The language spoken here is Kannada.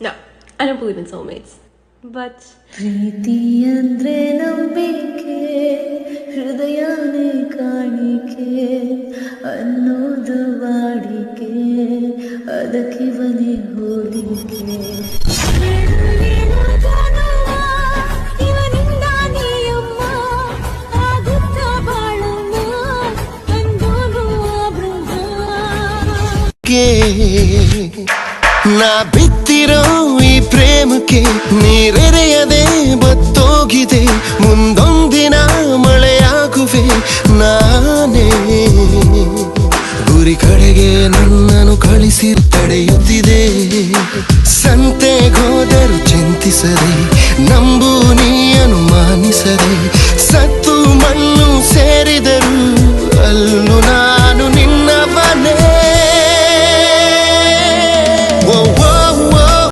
No, I don't believe in soulmates. But ಪ್ರೀತಿ ಅಂದ್ರೆ ನಂಬಿಕೆ, ಹೃದಯನೇ ಕಾಣಿಕೆ ಅನ್ನೋದು ವಾಡಿಕೆ, ಅದಕ್ಕಿವನೇ ಹೋಲಿಕೆ. ಇವನಿಂದ ನೀಯಮ್ಮ ಆಗುತ್ತ ಬಾಳಮ್ಮ ಅಂದೋನು ಬೃಂದ. ನಾ ಬಿತ್ತಿರೋ ಈ ಪ್ರೇಮಕ್ಕೆ ನೀರೆರೆಯದೆ ಬತ್ತೋಗಿದೆ, ಮುಂದೊಂದಿನ ಮಳೆಯಾಗುವೆ ನಾನೇ. ಗುರಿ ಕಡೆಗೆ ನನ್ನನ್ನು ಕಳಿಸಿ ತಡೆಯುತ್ತಿದೆ, ಸಂತೆಗೋದರು ಚಿಂತಿಸದೆ, ನಂಬು ನೀ ಅನುಮಾನಿಸದೆ, ಸತ್ತು ಮಣ್ಣು ಸೇರಿದರು ಅಲ್ಲೂ ನಾ